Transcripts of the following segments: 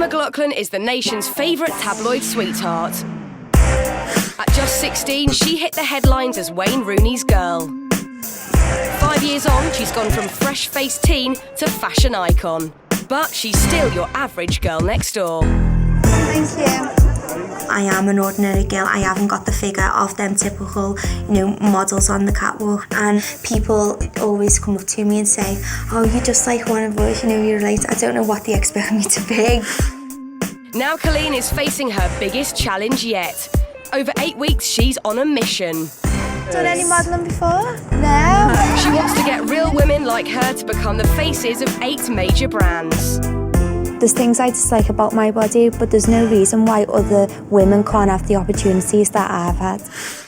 McLaughlin is the nation's favourite tabloid sweetheart. At just 16, she hit the headlines as Wayne Rooney's girl. 5 years on, she's gone from fresh-faced teen to fashion icon. But she's still your average girl next door. Thank you. I am an ordinary girl. I haven't got the figure of them typical, models on the catwalk. And people always come up to me and say, "Oh, you're just like one of us. You're right." I don't know what they expect me to be. Now Coleen is facing her biggest challenge yet. Over 8 weeks, she's on a mission. Done any modelling before? No. She wants to get real women like her to become the faces of 8 major brands. There's things I dislike about my body, but there's no reason why other women can't have the opportunities that I've had.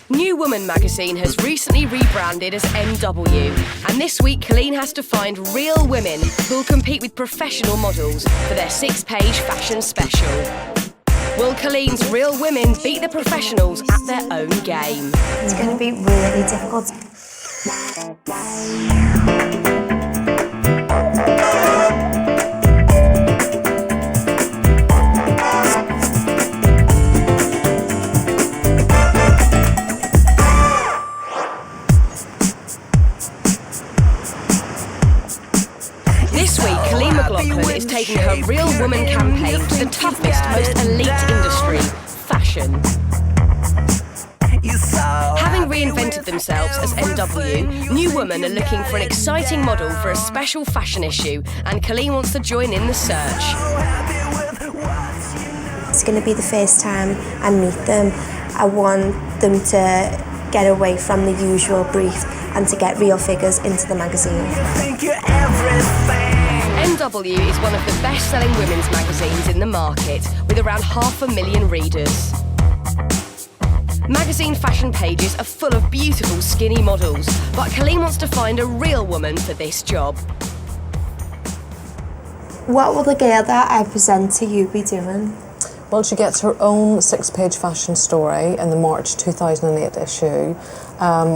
New Woman magazine has recently rebranded as NW, and this week Coleen has to find real women who'll compete with professional models for their 6-page fashion special. Will Coleen's real women beat the professionals at their own game? It's going to be really difficult. This week, Coleen McLaughlin is taking her Real Woman campaign to the toughest, most elite industry, fashion. Having reinvented themselves as NW, New Woman are looking for an exciting model for a special fashion issue, and Coleen wants to join in the search. It's going to be the first time I meet them. I want them to get away from the usual brief and to get real figures into the magazine. NW is one of the best-selling women's magazines in the market, with around 500,000 readers. Magazine fashion pages are full of beautiful, skinny models, but Coleen wants to find a real woman for this job. What will the girl that I present to you be doing? Well, she gets her own 6-page fashion story in the March 2008 issue,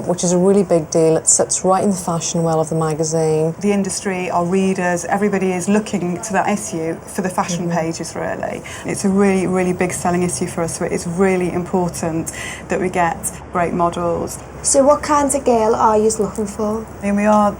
which is a really big deal. It sits right in the fashion well of the magazine. The industry, our readers, everybody is looking to that issue for the fashion pages, really. It's a really, really big selling issue for us, so it's really important that we get great models. So what kind of girl are you looking for? And we are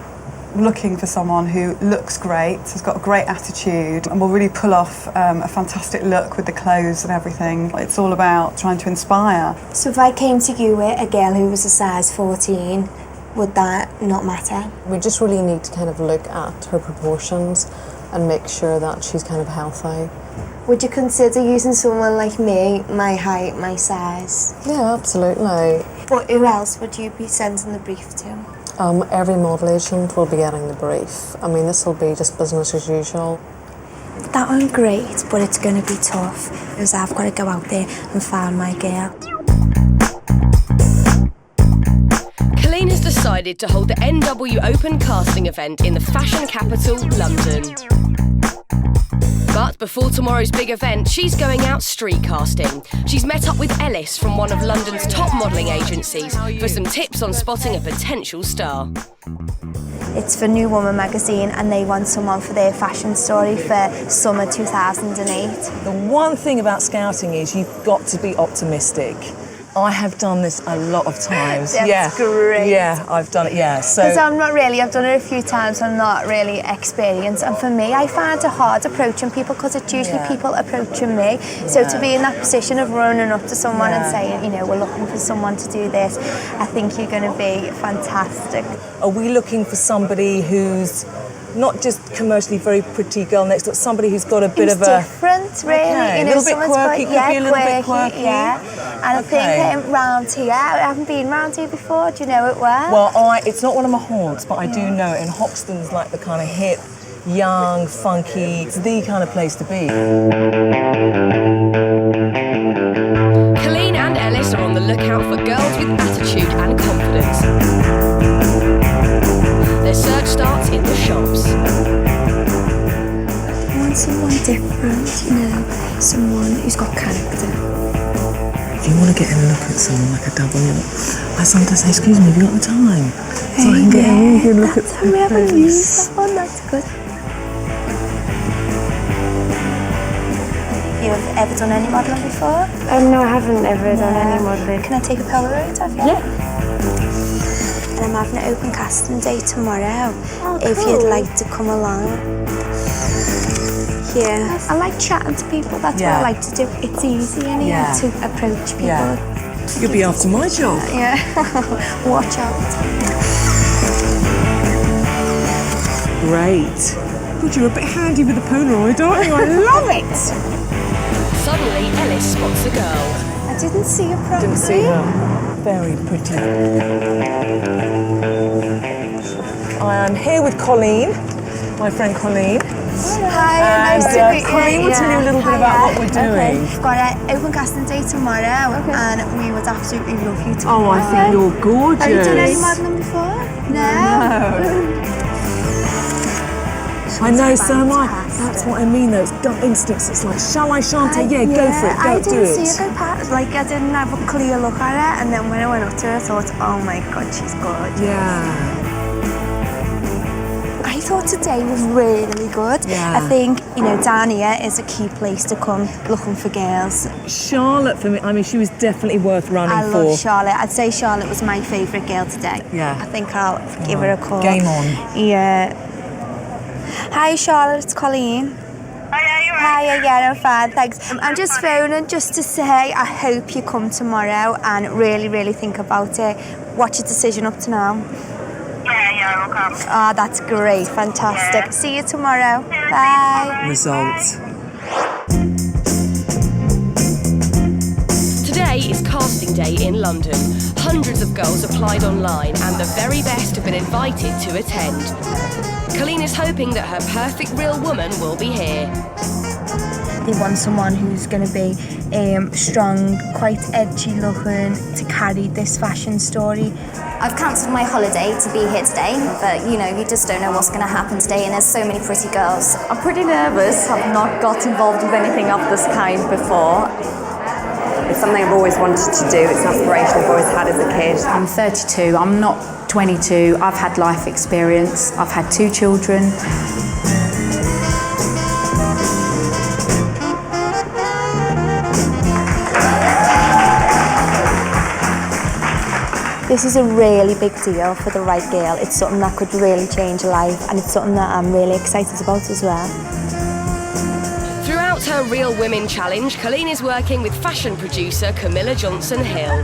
looking for someone who looks great, has got a great attitude, and will really pull off a fantastic look with the clothes and everything. It's all about trying to inspire. So if I came to you with a girl who was a size 14, would that not matter? We just really need to kind of look at her proportions and make sure that she's kind of healthy. Would you consider using someone like me, my height, my size? Yeah, absolutely. But who else would you be sending the brief to? Every model agent will be getting the brief. I mean, this will be just business as usual. That one's great, but it's going to be tough because I've got to go out there and find my girl. Coleen has decided to hold the NW Open casting event in the fashion capital, London. But before tomorrow's big event, she's going out street casting. She's met up with Ellis from one of London's top modelling agencies for some tips on spotting a potential star. It's for New Woman magazine and they want someone for their fashion story for summer 2008. The one thing about scouting is you've got to be optimistic. I have done this a lot of times. That's great. Yeah, I've done it, yeah. Because I'm not really, I've done it a few times, I'm not really experienced. And for me, I find it hard approaching people because it's usually people approaching me. So to be in that position of running up to someone and saying, we're looking for someone to do this, I think you're going to be fantastic. Are we looking for somebody who's not just commercially very pretty girl next door, somebody who's got a bit of a... different, really. Okay. A little bit quirky, could be a little bit quirky. Yeah, and I think round here, I haven't been round here before, do you know it well? Well, it's not one of my haunts, but I do know it, and Hoxton's like the kind of hip, young, funky, it's the kind of place to be. Coleen and Ellis are on the lookout for girls with attitude and confidence. Their search starts in the shops. I want someone different, someone who's got character. If you want to get a look at someone like a double look, I sometimes say, excuse me, have you got the time? So I can get a really good look at We haven't used that one, that's good. you've ever done any modelling before? No, I haven't ever done any modelling. Can I take a Polaroid of you? Yeah. And I'm having an open casting day tomorrow. If you'd like to come along. Yeah, I like chatting to people. That's what I like to do. It's easy to approach people. Yeah. You'll be after my job. Yeah. Watch out. Great. God, you're a bit handy with the Polaroid, aren't you? I love it. Suddenly, Ellis spots a girl. I didn't see her properly. Didn't see her. Very pretty. I am here with Coleen, my friend Coleen. Hi, nice to meet you. Coleen will tell you a little bit about what we're doing. We've got an open casting day tomorrow, and we would absolutely love you to Oh, I think you're gorgeous. Have you done any modelling before? No. I know, so am I. That's what I mean, though. It's gut instincts. It's like, shall I, shan't I? Yeah, go for it. I do didn't it. see her go past. Like, I didn't have a clear look at her, and then when I went up to her, I thought, oh my God, she's gorgeous. Yeah. I thought today was really good. Yeah. I think, down here is a key place to come looking for girls. Charlotte, for me, I mean, she was definitely worth running I for. love Charlotte. I'd say Charlotte was my favourite girl today. Yeah. I think I'll give her a call. Game on. Yeah. Hi Charlotte, it's Coleen. Hi, yeah, I'm fine, thanks. I'm just phoning just to say I hope you come tomorrow and really, really think about it. What's your decision up to now? Yeah, I'll come. Oh, that's great, fantastic. Yeah. See you tomorrow. Bye. Results. Today is casting day in London. Hundreds of girls applied online and the very best have been invited to attend. Coleen is hoping that her perfect real woman will be here. They want someone who's going to be strong, quite edgy looking, to carry this fashion story. I've cancelled my holiday to be here today, but you just don't know what's going to happen today, and there's so many pretty girls. I'm pretty nervous. I've not got involved with anything of this kind before. It's something I've always wanted to do. It's an aspiration I've always had as a kid. I'm 32. I'm not 22. I've had life experience. I've had 2 children. This is a really big deal for the right girl. It's something that could really change a life, and it's something that I'm really excited about as well. Throughout her Real Women Challenge, Coleen is working with fashion producer Camilla Johnson-Hill.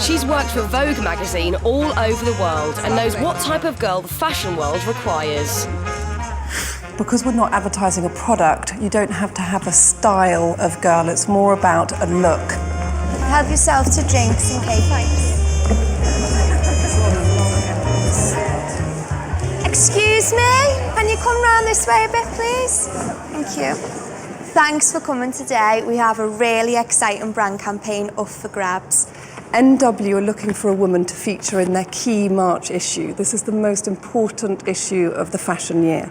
She's worked for Vogue magazine all over the world and knows what type of girl the fashion world requires. Because we're not advertising a product, you don't have to have a style of girl. It's more about a look. Help yourself to drinks and cake. Excuse me, can you come round this way a bit, please? Thank you. Thanks for coming today. We have a really exciting brand campaign up for grabs. NW are looking for a woman to feature in their key March issue. This is the most important issue of the fashion year.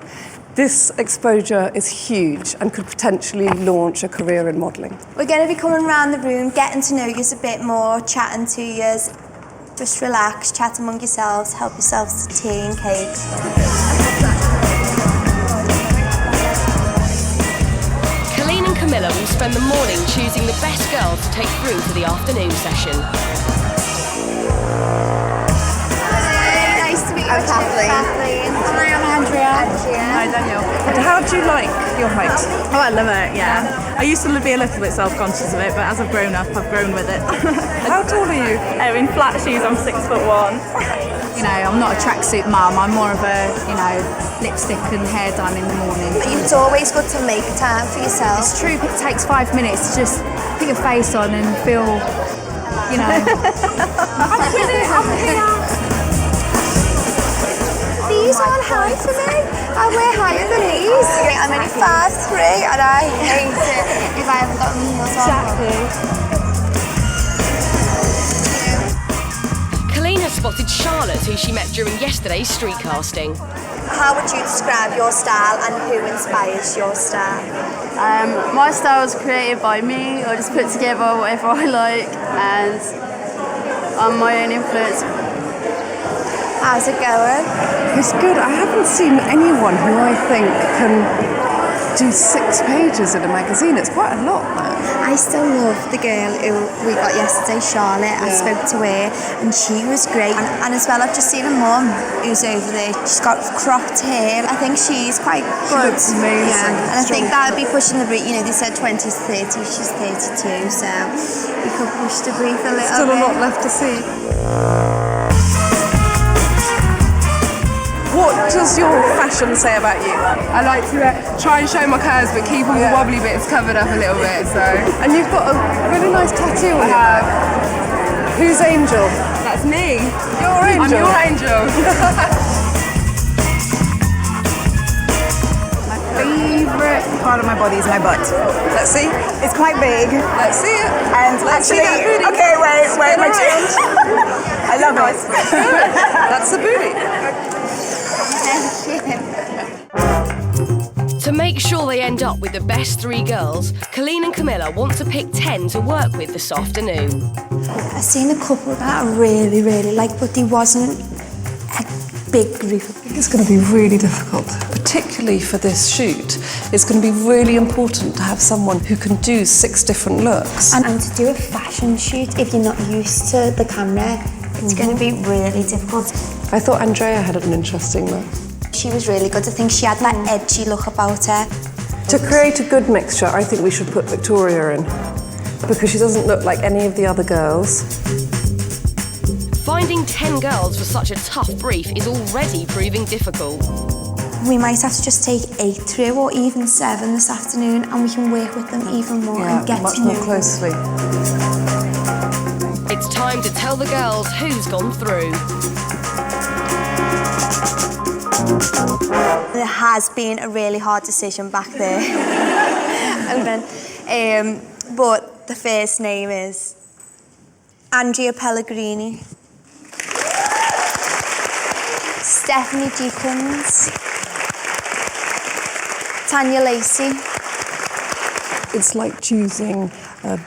This exposure is huge and could potentially launch a career in modelling. We're going to be coming around the room, getting to know you a bit more, chatting to you. Just relax, chat among yourselves, help yourselves to tea and cake. Coleen and Camilla will spend the morning choosing the best girls to take through to the afternoon session. Hi, nice to meet you. I'm Kathleen. Hi, I'm Andrea. Hi, Daniel. How do you like your height? Oh, I love it, yeah. I used to be a little bit self-conscious of it, but as I've grown up, I've grown with it. How tall are you? In flat shoes, I'm 6'1". I'm not a tracksuit mum. I'm more of a, lipstick and hair done in the morning. But it's always good to make time for yourself. It's true, it takes 5 minutes to just put your face on and feel, I'm here. These aren't high for me. I wear higher than these. I'm only 5'3" and I hate it if I haven't got my heels on. Exactly. Coleen has spotted Charlotte, who she met during yesterday's street casting. How would you describe your style and who inspires your style? My style is created by me. I just put together whatever I like, and I'm my own influence. How's it going? It's good. I haven't seen anyone who I think can do 6 pages in a magazine. It's quite a lot, man. I still love the girl who we got yesterday, Charlotte. I spoke to her and she was great. And as well, I've just seen a mum who's over there. She's got cropped hair. I think she's quite good. She looks amazing. Yeah. And I think that would be pushing the brief. You know, they said 20 to 30. She's 32, so we could push the brief a little bit. Still a lot left to see. What does your fashion say about you? I like to try and show my curves but keep all the wobbly bits covered up a little bit, so. And you've got a really nice tattoo on your back. Who's Angel? That's me. Your Angel? I'm your Angel. My favourite part of my body is my butt. Let's see. It's quite big. Let's see it. And Let's actually, see that booty. okay, wait, my I love it. That's the booty. To make sure they end up with the best 3 girls, Coleen and Camilla want to pick 10 to work with this afternoon. I've seen a couple that I really, really like, but there wasn't a big group. It's going to be really difficult, particularly for this shoot. It's going to be really important to have someone who can do 6 different looks. And to do a fashion shoot, if you're not used to the camera, it's going to be really difficult. I thought Andrea had an interesting look. She was really good. I think she had that edgy look about her. To create a good mixture, I think we should put Victoria in, because she doesn't look like any of the other girls. Finding 10 girls for such a tough brief is already proving difficult. We might have to just take 8 through, or even 7 this afternoon, and we can work with them even more and get much to know more closely. It's time to tell the girls who's gone through. There has been a really hard decision back there. But the first name is Andrea Pellegrini, Stephanie Jenkins, Tanya Lacey. It's like choosing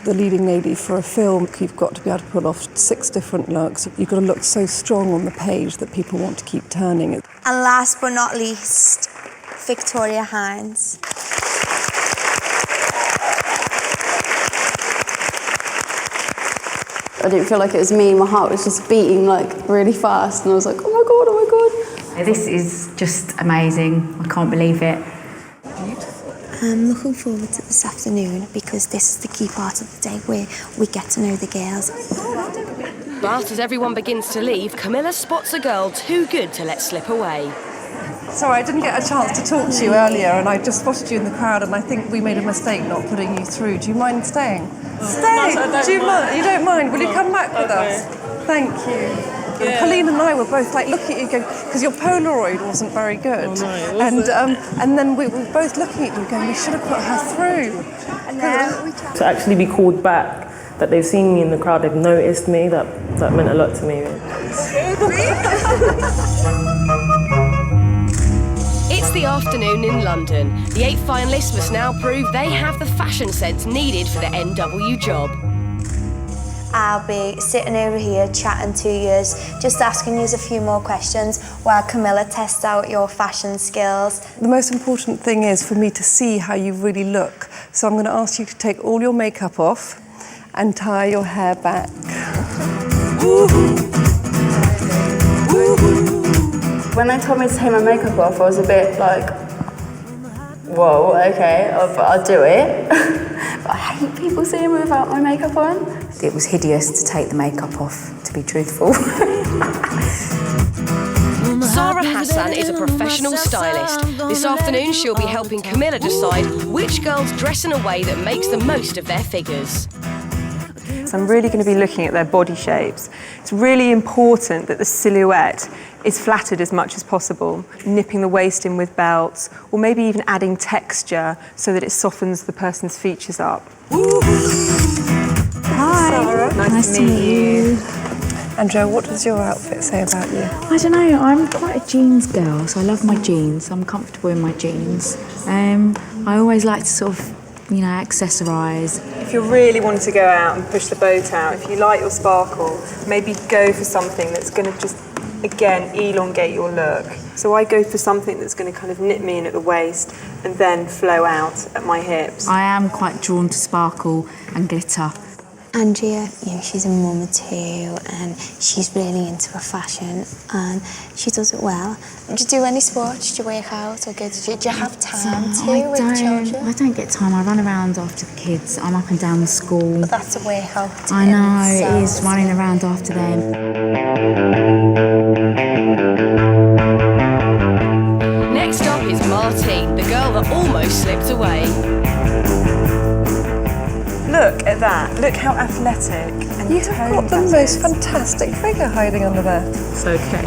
the leading lady for a film. You've got to be able to pull off 6 different looks. You've got to look so strong on the page that people want to keep turning it. And last but not least, Victoria Hines. I didn't feel like it was me. My heart was just beating like really fast, and I was like, oh my god, oh my god. This is just amazing. I can't believe it. I'm looking forward to this afternoon because this is the key part of the day where we get to know the girls. But as everyone begins to leave, Camilla spots a girl too good to let slip away. Sorry, I didn't get a chance to talk to you earlier, and I just spotted you in the crowd, and I think we made a mistake not putting you through. Do you mind staying? Stay! Do you mind? You don't mind? Will you come back with us? Thank you. Yeah. Coleen and I were both like looking at you going, because your Polaroid wasn't very good. Oh, no, and then we were both looking at you going, we should have put her through. To actually be called back, that they've seen me in the crowd, they've noticed me, that meant a lot to me. It's the afternoon in London. The 8 finalists must now prove they have the fashion sense needed for the NW job. I'll be sitting over here chatting to you, just asking you a few more questions while Camilla tests out your fashion skills. The most important thing is for me to see how you really look. So I'm going to ask you to take all your makeup off and tie your hair back. When they told me to take my makeup off, I was a bit like, whoa, okay, but I'll do it. But I hate people seeing me without my makeup on. It was hideous to take the makeup off, to be truthful. Sarah Hassan is a professional stylist. This afternoon she'll be helping Camilla decide which girls dress in a way that makes the most of their figures. So I'm really going to be looking at their body shapes. It's really important that the silhouette is flattered as much as possible, nipping the waist in with belts, or maybe even adding texture so that it softens the person's features up. Hi, Sarah. Nice to meet you. Andrea, what does your outfit say about you? I don't know, I'm quite a jeans girl, so I love my jeans. I'm comfortable in my jeans. I always like to sort of, you know, accessorise. If you're really wanting to go out and push the boat out, if you like your sparkle, maybe go for something that's going to just again, elongate your look. So I go for something that's going to kind of nip me in at the waist and then flow out at my hips. I am quite drawn to sparkle and glitter. Andrea, she's a mum of 2 and she's really into her fashion and she does it well. Do you do any sports? Do you work out or go to gym? Do you have time with children? I don't get time. I run around after the kids. I'm up and down the school. But that's a workout. I know, it is, running around after them. Next up is Martine, the girl that almost slipped away. Look at that. Look how athletic and You have got the most fantastic figure hiding under there. It's okay.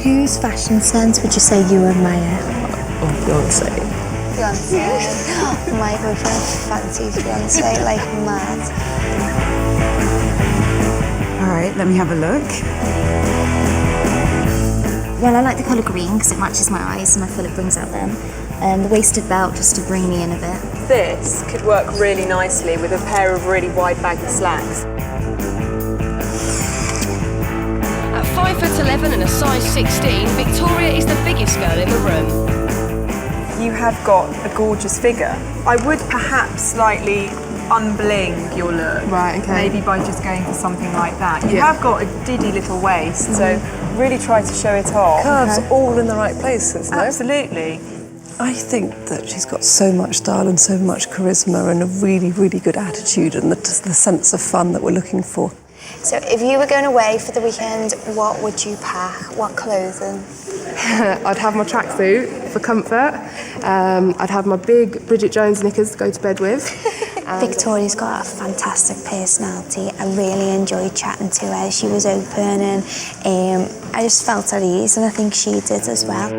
Whose fashion sense would you say you admire? Oh, Beyonce. Beyonce. My boyfriend fancies Beyonce like mad. All right, let me have a look. Well, I like the colour green because it matches my eyes and I feel it brings out them. The waisted belt just to bring me in a bit. This could work really nicely with a pair of really wide baggy slacks. At 5'11" and a size 16, Victoria is the biggest girl in the room. You have got a gorgeous figure. I would perhaps slightly unbling your look. Right, okay. Maybe by just going for something like that. You have got a diddy little waist, so really try to show it off. Curves all in the right places, no? Absolutely. I think that she's got so much style and so much charisma and a really, really good attitude and the sense of fun that we're looking for. So if you were going away for the weekend, what would you pack? What clothing? I'd have my tracksuit for comfort. I'd have my big Bridget Jones knickers to go to bed with. Victoria's got a fantastic personality. I really enjoyed chatting to her. She was open and I just felt at ease, and I think she did as well.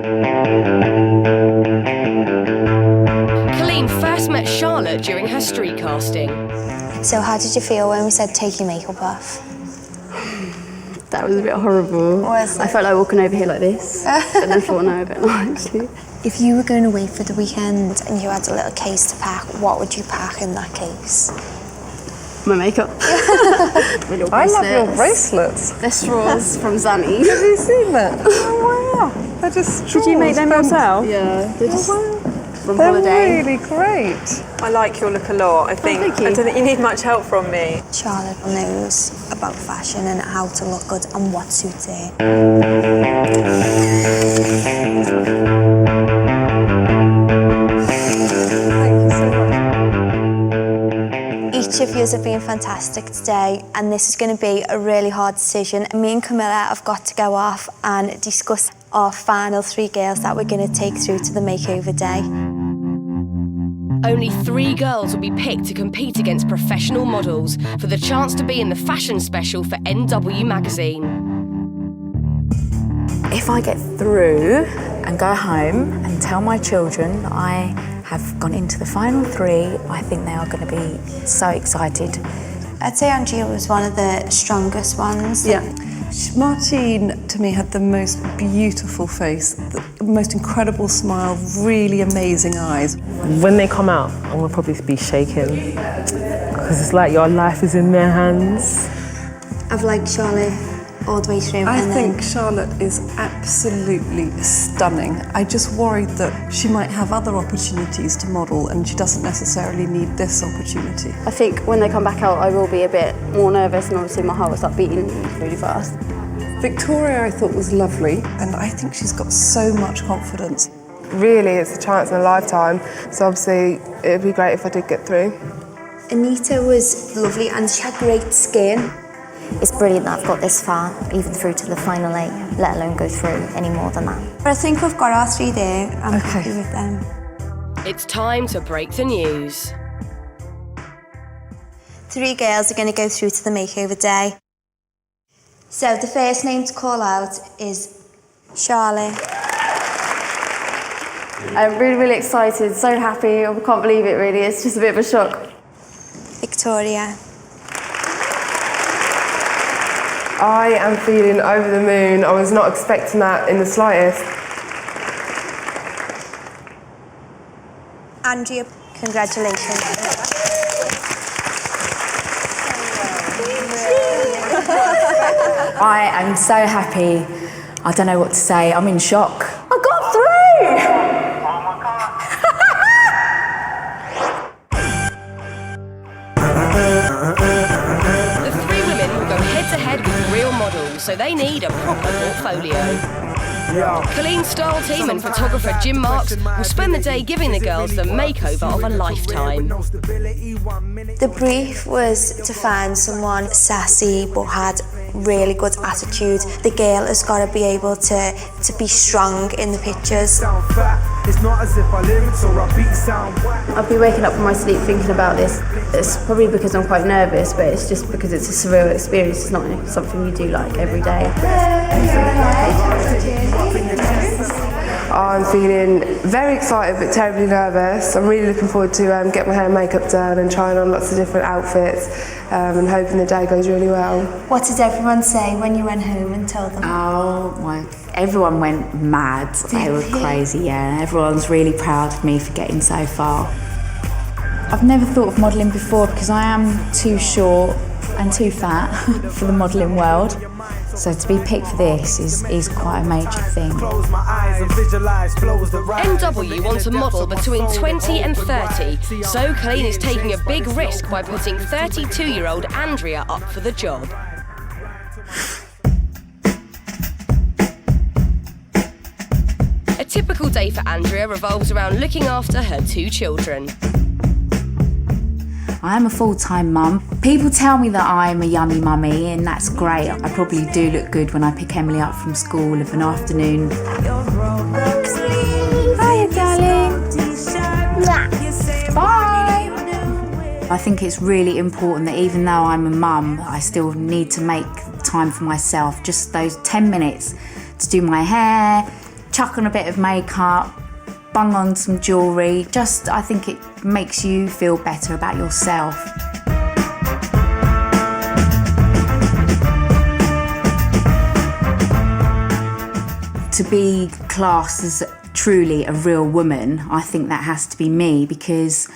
Coleen first met Charlotte during her street casting. So how did you feel when we said take your makeup off? That was a bit horrible. Was it? I felt like walking over here like this, but then thought, no, a bit not actually. If you were going away for the weekend and you had a little case to pack, what would you pack in that case? My makeup. I love your bracelets. They're straws from Zanny. Have you seen that? Oh wow, they're just straws. Did you make them yourself? Yeah. They're just from They're holiday. really great. I like your look a lot. I think thank you. I don't think you need much help from me. Charlotte knows about fashion and how to look good and what suits her. Each of you have been fantastic today, and this is going to be a really hard decision. Me and Camilla have got to go off and discuss our final 3 girls that we're going to take through to the makeover day. Only 3 girls will be picked to compete against professional models for the chance to be in the fashion special for NW magazine. If I get through and go home and tell my children that I have gone into the final 3, I think they are going to be so excited. I'd say Andrea was one of the strongest ones. Yeah. Martine, to me, had the most beautiful face, the most incredible smile, really amazing eyes. When they come out, I'm going to probably be shaking because it's like your life is in their hands. I've liked Charlotte all the way through. I think Charlotte is absolutely stunning. I just worried that she might have other opportunities to model and she doesn't necessarily need this opportunity. I think when they come back out, I will be a bit more nervous, and obviously my heart will start beating really fast. Victoria, I thought, was lovely, and I think she's got so much confidence. Really, it's a chance in a lifetime, so obviously it'd be great if I did get through. Anita was lovely and she had great skin. It's brilliant that I've got this far, even through to the final 8, let alone go through any more than that. But I think we've got our 3 there. I'm happy with them. It's time to break the news. 3 girls are going to go through to the makeover day. So the first name to call out is Charlotte. I'm really, really excited, so happy. I can't believe it, really. It's just a bit of a shock. Victoria. I am feeling over the moon. I was not expecting that in the slightest. Andrea, congratulations. I am so happy. I don't know what to say. I'm in shock. I got through! The three women will go head-to-head with real models, so they need a proper portfolio. Coleen's style team and photographer Jim Marks will spend the day giving the girls the makeover of a lifetime. The brief was to find someone sassy but had really good attitude. The girl has got to be able to be strong in the pictures. I'll be waking up from my sleep thinking about this. It's probably because I'm quite nervous, but it's just because it's a surreal experience. It's not something you do like every day. I'm feeling very excited but terribly nervous. I'm really looking forward to get my hair and makeup done and trying on lots of different outfits and hoping the day goes really well. What did everyone say when you went home and told them? Everyone went mad. They were crazy, yeah. Everyone's really proud of me for getting so far. I've never thought of modelling before because I am too short and too fat for the modelling world. So to be picked for this is quite a major thing. NW wants a model between 20 and 30, so Coleen is taking a big risk by putting 32-year-old Andrea up for the job. A typical day for Andrea revolves around looking after her two children. I am a full-time mum. People tell me that I'm a yummy mummy, and that's great. I probably do look good when I pick Emily up from school of an afternoon. Hiya, darling. Bye. I think it's really important that even though I'm a mum, I still need to make time for myself. Just those 10 minutes to do my hair, chuck on a bit of makeup, bung on some jewellery. I think it makes you feel better about yourself. To be classed as truly a real woman, I think that has to be me because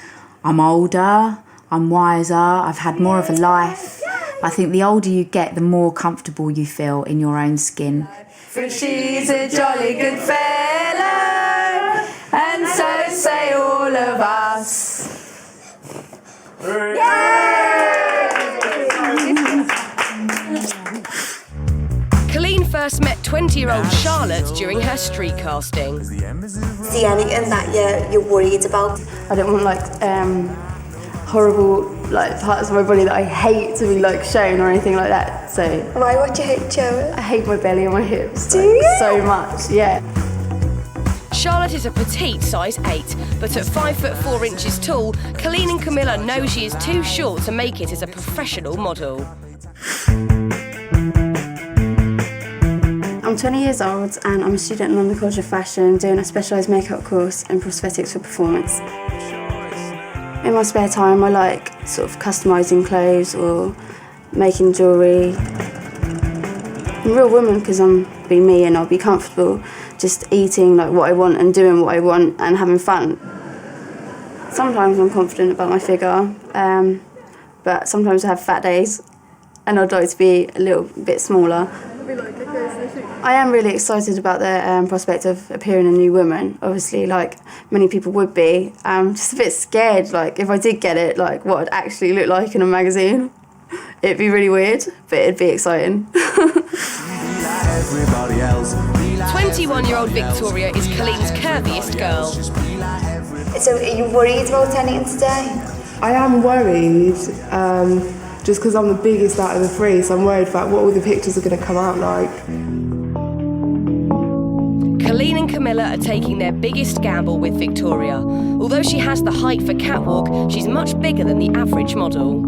I'm older, I'm wiser, I've had more of a life. I think the older you get, the more comfortable you feel in your own skin. For she's a jolly good fellow, and so say all of us. Coleen first met 20-year-old Charlotte during her street casting. Is there anything that you're worried about? I don't want horrible parts of my body that I hate to be shown or anything like that. So why would you hate Joe? I hate my belly and my hips so much. Yeah. Charlotte is a petite size 8, but at 5'4" tall, Coleen and Camilla know she is too short to make it as a professional model. I'm 20 years old and I'm a student in London College of Fashion doing a specialised makeup course in prosthetics for performance. In my spare time I like customising clothes or making jewellery. I'm a real woman because I'm being me and I'll be comfortable just eating what I want and doing what I want and having fun. Sometimes I'm confident about my figure, but sometimes I have fat days and I'd like to be a little bit smaller. I am really excited about the prospect of appearing a new woman, obviously, many people would be. I'm just a bit scared, if I did get it, what I'd actually look like in a magazine. It'd be really weird, but it'd be exciting. 21-year-old Victoria is Coleen's curviest girl. So are you worried about anything today? I am worried, just because I'm the biggest out of the three, so I'm worried about what all the pictures are going to come out like. Coleen and Camilla are taking their biggest gamble with Victoria. Although she has the height for catwalk, she's much bigger than the average model.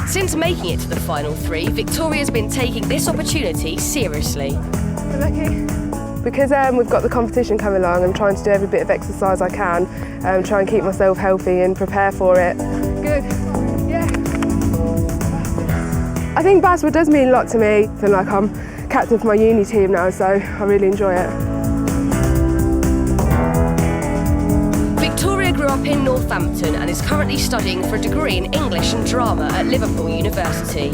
Since making it to the final 3, Victoria's been taking this opportunity seriously. Because we've got the competition coming along, I'm trying to do every bit of exercise I can, try and keep myself healthy and prepare for it. Good, yeah. I think basketball does mean a lot to me. I feel like I'm captain for my uni team now, so I really enjoy it. Victoria grew up in Northampton and is currently studying for a degree in English and Drama at Liverpool University.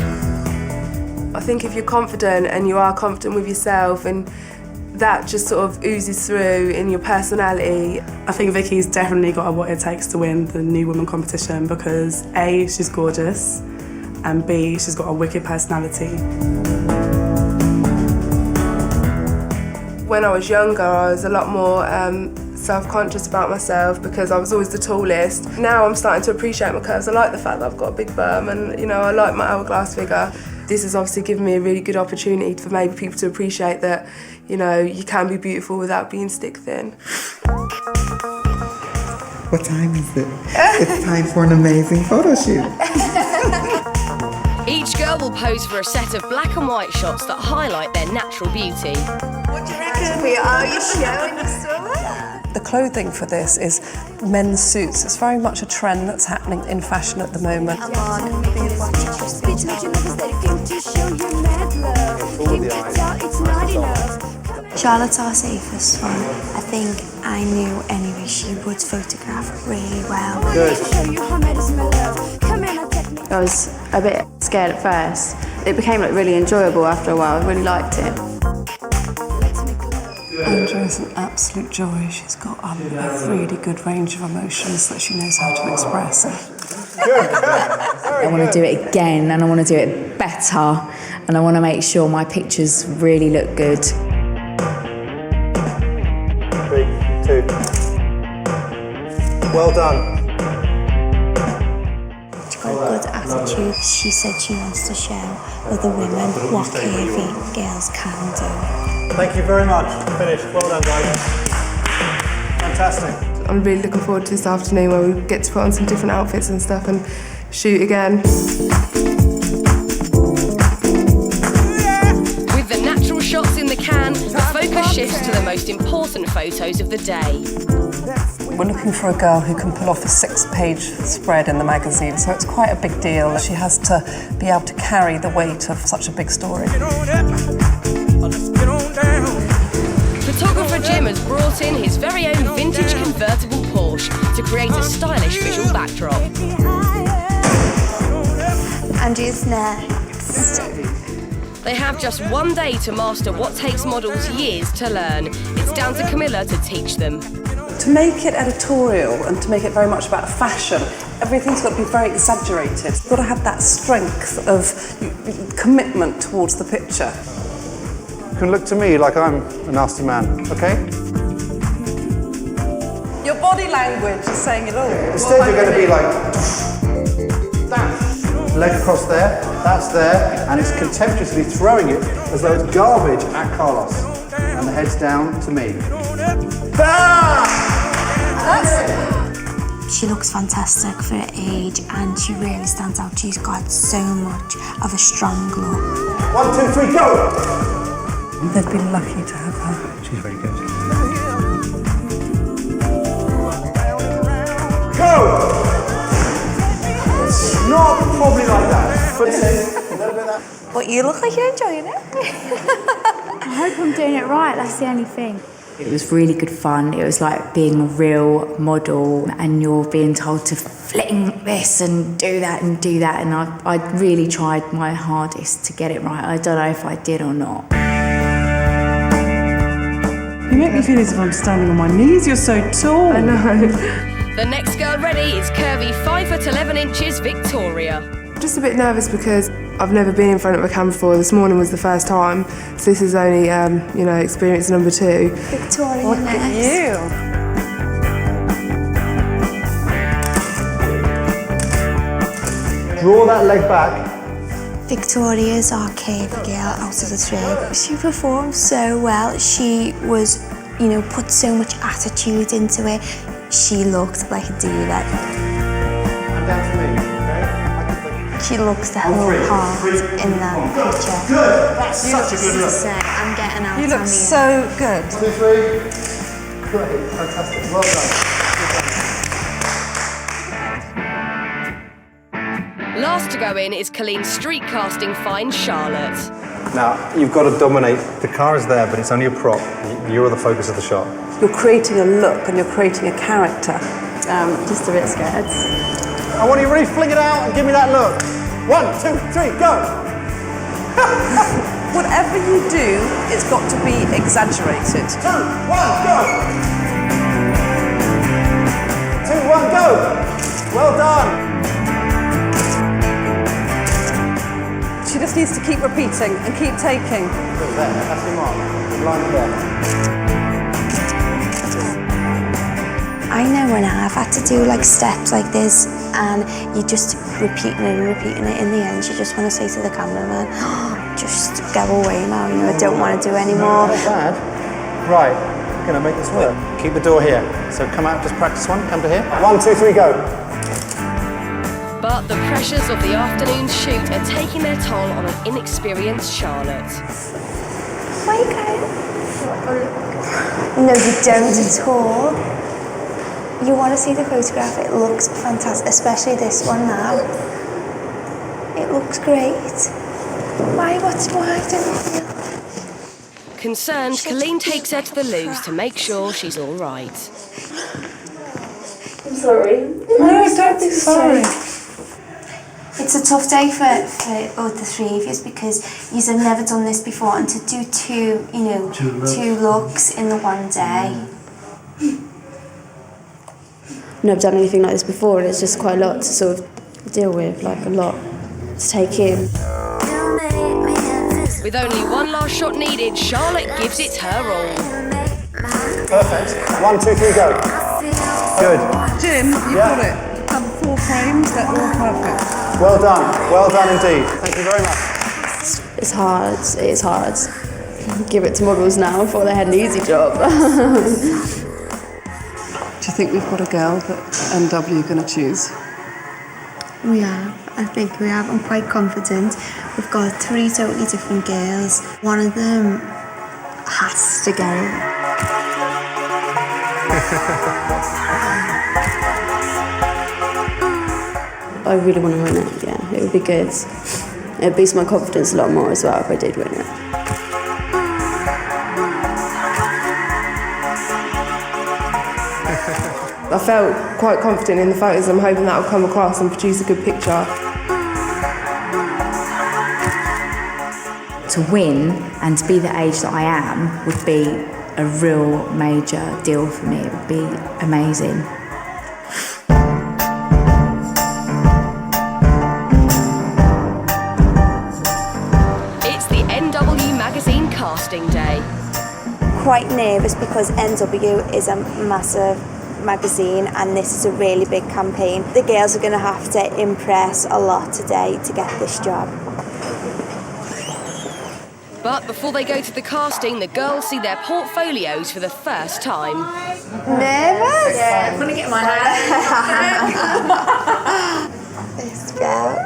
I think if you're confident and you are confident with yourself and that just sort of oozes through in your personality. I think Vicky's definitely got what it takes to win the New Woman competition because A, she's gorgeous, and B, she's got a wicked personality. When I was younger, I was a lot more self-conscious about myself because I was always the tallest. Now I'm starting to appreciate my curves. I like the fact that I've got a big bum and, you know, I like my hourglass figure. This has obviously given me a really good opportunity for maybe people to appreciate that, you know, you can be beautiful without being stick thin. What time is it? It's time for an amazing photo shoot. Each girl will pose for a set of black and white shots that highlight their natural beauty. What do you reckon we are? You showing the summer? The clothing for this is men's suits. It's very much a trend that's happening in fashion at the moment. Charlotte's our safest one. I think I knew anyway she would photograph really well. I was a bit scared at first. It became like really enjoyable after a while. I really liked it. Andrea's an absolute joy. She's got a really good range of emotions that she knows how to express. I want to do it again and I want to do it better and I want to make sure my pictures really look good. 3, 2. Well done. She's got a good attitude. She said she wants to show other women what curvy girls can do. Thank you very much. Finished. Well done, guys. Fantastic. I'm really looking forward to this afternoon where we get to put on some different outfits and stuff and shoot again. With the natural shots in the can, the focus shifts to the most important photos of the day. We're looking for a girl who can pull off a 6-page spread in the magazine, so it's quite a big deal. She has to be able to carry the weight of such a big story. Photographer Jim has brought in his very own vintage convertible Porsche to create a stylish visual backdrop. Andrew's next. They have just one day to master what takes models years to learn. It's down to Camilla to teach them. To make it editorial and to make it very much about fashion, everything's got to be very exaggerated. You've got to have that strength of commitment towards the picture. You can look to me like I'm a nasty man, okay? Your body language is saying it all. Instead you're going to be like that. Leg across there, that's there, and it's contemptuously throwing it as though it's garbage at Carlos. And the head's down to me. She looks fantastic for her age and she really stands out. She's got so much of a strong look. 1, 2, 3, go! They've been lucky to have her. She's very good. Go! It's not probably like that. But you look like you're enjoying it. I hope I'm doing it right, that's the only thing. It was really good fun. It was like being a real model and you're being told to fling this and do that and do that, and I really tried my hardest to get it right. I don't know if I did or not. You make me feel as if I'm standing on my knees. You're so tall. I know. The next girl ready is curvy 5'11" Victoria. I'm just a bit nervous because I've never been in front of a camera before. This morning was the first time, so this is only, you know, experience number 2. Victoria, look at you. Draw that leg back. Victoria's our curvy girl out of the 3. She performed so well. She was, you know, put so much attitude into it. She looked like a diva. And down to me, okay? She looks the whole part in that picture. Good! That's such a good look. So I'm getting out. You look so good. 1, 2, 3. Great, fantastic. Well done. Last to go in is Coleen's street casting find Charlotte. Now, you've got to dominate. The car is there, but it's only a prop. You're the focus of the shot. You're creating a look and you're creating a character. Just a bit scared. I want you to really fling it out and give me that look. 1, 2, 3, go! Whatever you do, it's got to be exaggerated. 2, 1, go! 2, 1, go! Well done! She just needs to keep repeating and keep taking. Look there, that's your mark. Line there. I know when I've had to do like steps like this and you're just repeating it and repeating it, in the end you just want to say to the cameraman, oh, just go away now, you know, I don't want to do any more. Not bad. Right, I'm going to make this work. Keep the door here. So come out, just practice one, come to here. 1, 2, 3, go. But the pressures of the afternoon shoot are taking their toll on an inexperienced Charlotte. Where you going? No, you don't at all. You want to see the photograph, it looks fantastic, especially this one now. It looks great. Why don't you? Concerned, Coleen takes her to the loos to make sure she's all right. I'm sorry. No, don't be sorry. It's a tough day for both the three of you because you've never done this before, and to do two looks in the one day. I've never done anything like this before, and it's just quite a lot to sort of deal with, like a lot to take in. With only one last shot needed, Charlotte gives it her all. Perfect. 1, 2, 3, go. Good. Jim, you've got it. You've done 4 frames, they're all perfect. Well done indeed. Thank you very much. It's hard, it is hard. Give it to models now before they had an easy job. Do you think we've got a girl that NW are going to choose? We are. I think we have. I'm quite confident. We've got 3 totally different girls. One of them has to get it. I really want to win it, yeah. It would be good. It would boost my confidence a lot more as well if I did win it. I felt quite confident in the photos. I'm hoping that will come across and produce a good picture. To win and to be the age that I am would be a real major deal for me. It would be amazing. It's the NW magazine casting day. Quite nervous because NW is a massive magazine and this is a really big campaign. The girls are going to have to impress a lot today to get this job. But before they go to the casting, the girls see their portfolios for the first time. Nervous? Yeah, I'm going to get my hand. This girl.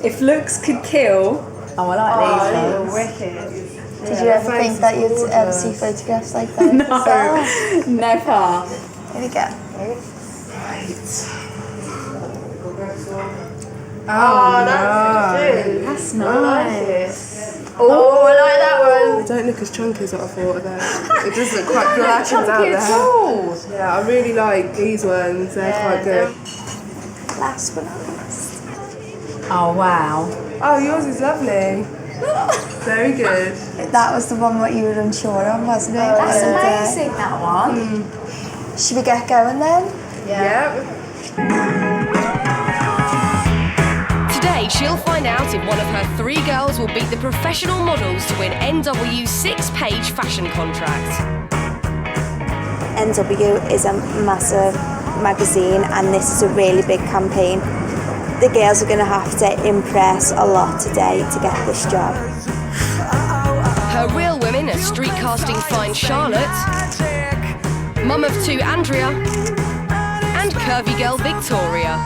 If looks could kill, oh, I like these ones. Did you ever think that you'd ever see photographs like that? No, never. Here we go. Oh, that's nice. Oh, I like that one. They don't look as chunky as what I thought of them. It does look quite blackened out there. Yeah, I really like these ones. They're quite good. Last but not least. Oh, wow. Oh, yours is lovely. Very good. That was the one that you were unsure of, wasn't it? That's amazing, that one. Should we get going then? Yeah. Today, she'll find out if one of her 3 girls will beat the professional models to win NW's 6-page fashion contract. NW is a massive magazine and this is a really big campaign. The girls are going to have to impress a lot today to get this job. Her real women are street casting fine Charlotte, mum of 2 Andrea, and curvy girl Victoria.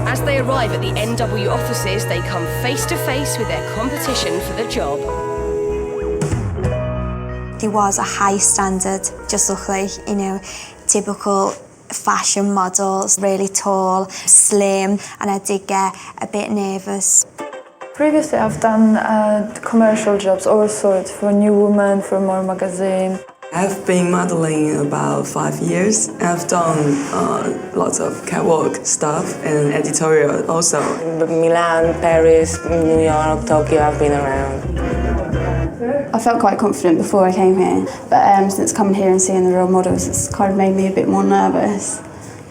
As they arrive at the NW offices, they come face to face with their competition for the job. There was a high standard, just look like, you know, typical fashion models, really tall, slim, and I did get a bit nervous. Previously I've done commercial jobs, all sorts, for New Woman, for More magazine. I've been modeling about 5 years. I've done lots of catwalk stuff and editorial also. Milan, Paris, New York, Tokyo, I've been around. I felt quite confident before I came here, but since coming here and seeing the real models, it's kind of made me a bit more nervous.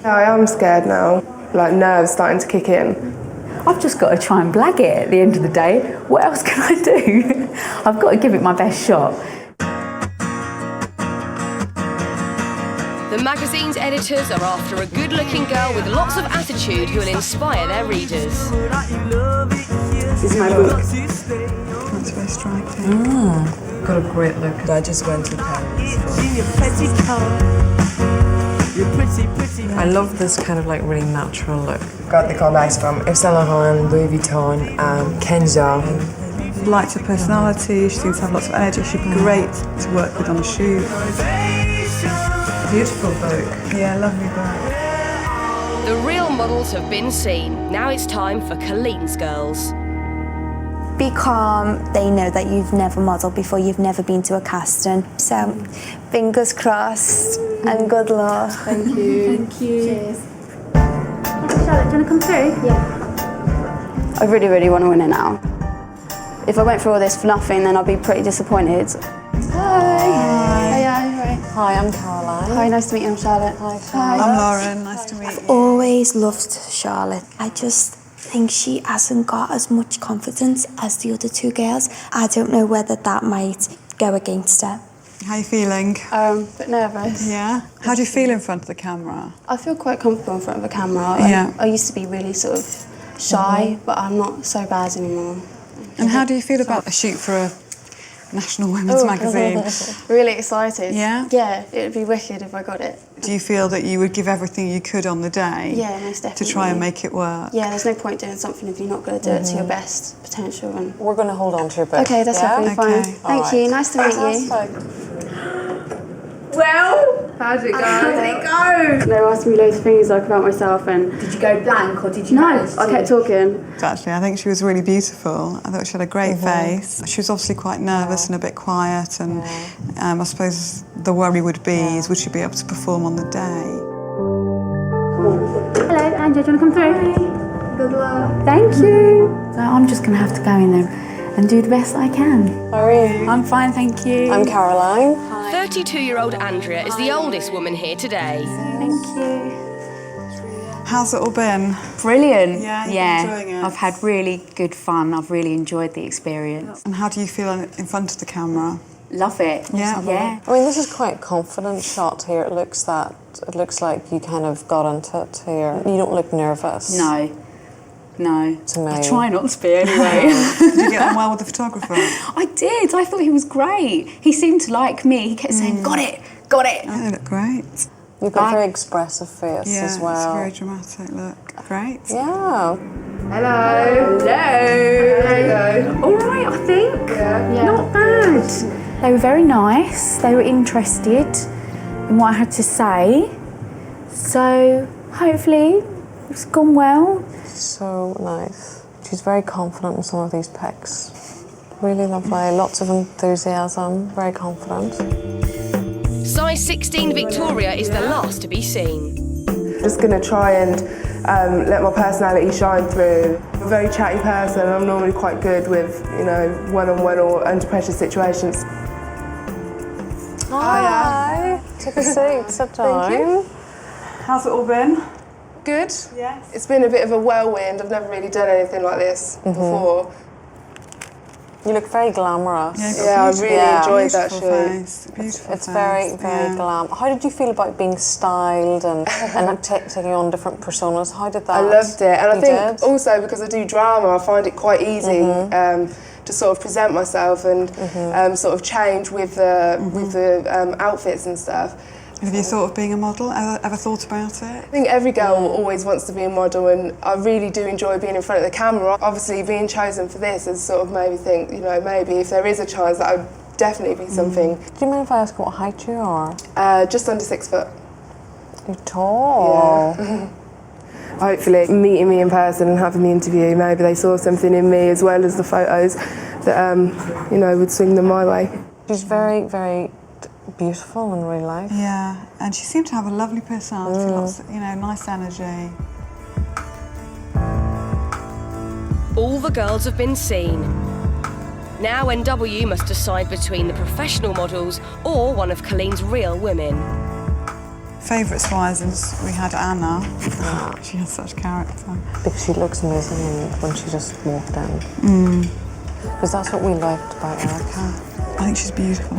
I am scared now, like nerves starting to kick in. I've just got to try and blag it at the end of the day. What else can I do? I've got to give it my best shot. The magazine's editors are after a good-looking girl with lots of attitude who will inspire their readers. This is my book. That's very striking. Got a great look. I just went to Paris. I love this kind of like really natural look. Got the callbacks from S01, Louis Vuitton, Kenzo. Liked her personality, she seems to have lots of energy, she'd be great to work with on a shoot. Beautiful book. Yeah, lovely book. The real models have been seen. Now it's time for Coleen's girls. Be calm. They know that you've never modelled before, you've never been to a casting. So, fingers crossed and good luck. Thank you. Thank you. Cheers. Charlotte, do you want to come through? Yeah. I really, really want to win it now. If I went through all this for nothing, then I'd be pretty disappointed. Hi. Hi, I'm Caroline. Hi, nice to meet you. I'm Charlotte. Hi, Charlotte. I'm Lauren, nice to meet you. Always loved Charlotte. I just think she hasn't got as much confidence as the other two girls. I don't know whether that might go against her. How are you feeling? A bit nervous. Yeah? How do you feel in front of the camera? I feel quite comfortable in front of a camera. Yeah. I used to be really sort of shy, but I'm not so bad anymore. And how do you feel about a shoot for a national women's magazine? Really excited. Yeah? Yeah, it would be wicked if I got it. Do you feel that you would give everything you could on the day? Yeah, most definitely. To try and make it work? Yeah, there's no point doing something if you're not going to do it to your best potential. And We're going to hold on to your book. okay, that's perfectly fine. Thank you. Nice to meet you. Well, how did it go? How did it go? They were asking me loads of things like about myself and... Did you go blank or did you No, manage to? I kept talking. Actually, I think she was really beautiful. I thought she had a great face. She was obviously quite nervous and a bit quiet, and I suppose the worry would be is would she be able to perform on the day? Hello, Andrew, do you want to come through? Good luck. Thank you. So I'm just going to have to go in there and do the best I can. How are you? I'm fine, thank you. I'm Caroline. 32-year-old Andrea is the oldest woman here today. Thank you. How's it all been? Brilliant. Yeah, you're enjoying it? I've had really good fun. I've really enjoyed the experience. And how do you feel in front of the camera? Love it. Yeah. Yeah. I mean, this is quite a confident shot here. It looks like you kind of got into it here. You don't look nervous. No. No. To me. I try not to be anyway. Did you get on well with the photographer? I did. I thought he was great. He seemed to like me. He kept saying, got it, got it. Oh, they look great. You've got a very expressive face as well. Yeah, it's a very dramatic look. Great. Yeah. Hello. Hello. All right, I think. Yeah. Not bad. They were very nice. They were interested in what I had to say. So hopefully it's gone well. So nice. She's very confident in some of these pics. Really lovely. Lots of enthusiasm. Very confident. Size 16 Victoria is the last to be seen. Just going to try and let my personality shine through. I'm a very chatty person. I'm normally quite good with, you know, one-on-one or under pressure situations. Hi. Take a seat. Sit down. Thank you. How's it all been? Good. Yes. It's been a bit of a whirlwind. I've never really done anything like this before. You look very glamorous. Yeah, I really enjoyed that shoot. It's very, very glam. How did you feel about being styled and taking on different personas? How did that? I loved it, and I think did? also because I do drama, I find it quite easy to sort of present myself and sort of change with the outfits and stuff. Have you thought of being a model? Ever thought about it? I think every girl always wants to be a model, and I really do enjoy being in front of the camera. Obviously, being chosen for this has sort of made me think, you know, maybe if there is a chance, that would definitely be something. Do you mind if I ask what height you are? Just under 6 foot. You're tall. Yeah. Hopefully, meeting me in person and having the interview, maybe they saw something in me as well as the photos that, you know, would swing them my way. She's very, very beautiful and real life. Yeah, and she seemed to have a lovely personality, lots, you know, nice energy. All the girls have been seen. Now NW must decide between the professional models or one of Coleen's real women. Favourites-wise, we had Anna. She has such character. Because she looks amazing when she just walked in. Because that's what we liked about Erica. I think she's beautiful.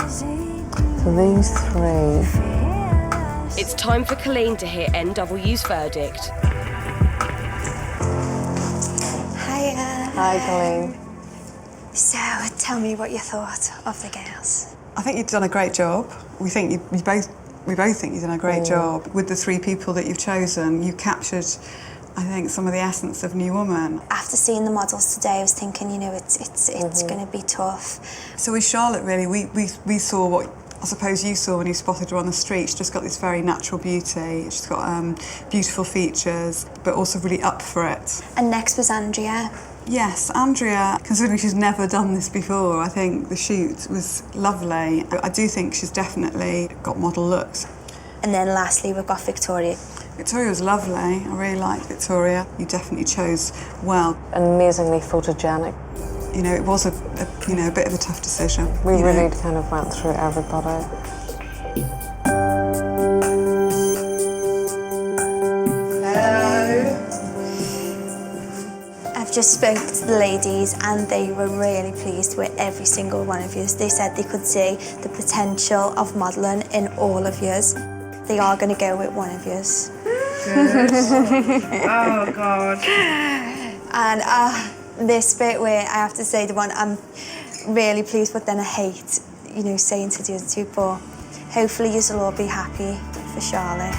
So these three. It's time for Coleen to hear NW's verdict. Hiya. Hi, Coleen. So, tell me what you thought of the girls. I think you've done a great job. We both think you've done a great job. With the 3 people that you've chosen, you captured, I think, some of the essence of New Woman. After seeing the models today, I was thinking, you know, it's going to be tough. So with Charlotte, really, we saw what I suppose you saw when you spotted her on the street. She's just got this very natural beauty. She's got beautiful features, but also really up for it. And next was Andrea. Yes, Andrea, considering she's never done this before, I think the shoot was lovely. I do think she's definitely got model looks. And then lastly, we've got Victoria. Victoria was lovely. I really liked Victoria. You definitely chose well. Amazingly photogenic. You know, it was a bit of a tough decision. We really kind of went through everybody. Just spoke to the ladies and they were really pleased with every single one of you. They said they could see the potential of modelling in all of yous. They are going to go with one of yous. Good. Oh, God. And this bit where I have to say the one I'm really pleased with, then I hate, you know, saying to the other 2, but hopefully you'll all be happy for Charlotte.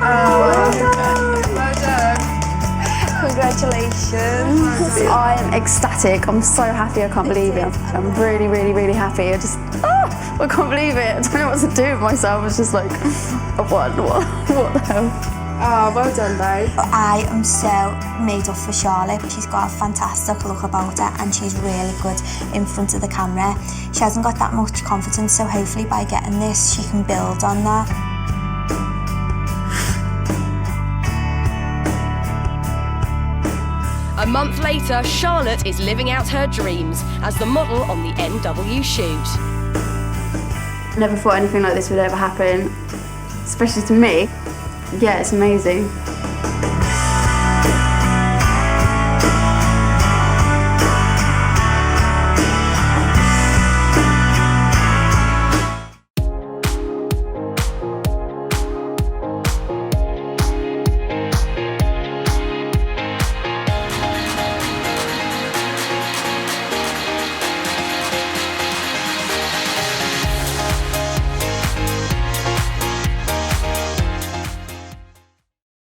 Oh, well done. Congratulations. I am ecstatic. I'm so happy. I can't believe it. I'm really, really, really happy. I can't believe it. I don't know what to do with myself. It's just like, what the hell? Oh, well done, babe. I am so made up for Charlotte. She's got a fantastic look about her and she's really good in front of the camera. She hasn't got that much confidence, so hopefully by getting this, she can build on that. A month later, Charlotte is living out her dreams as the model on the NW shoot. Never thought anything like this would ever happen, especially to me. Yeah, it's amazing.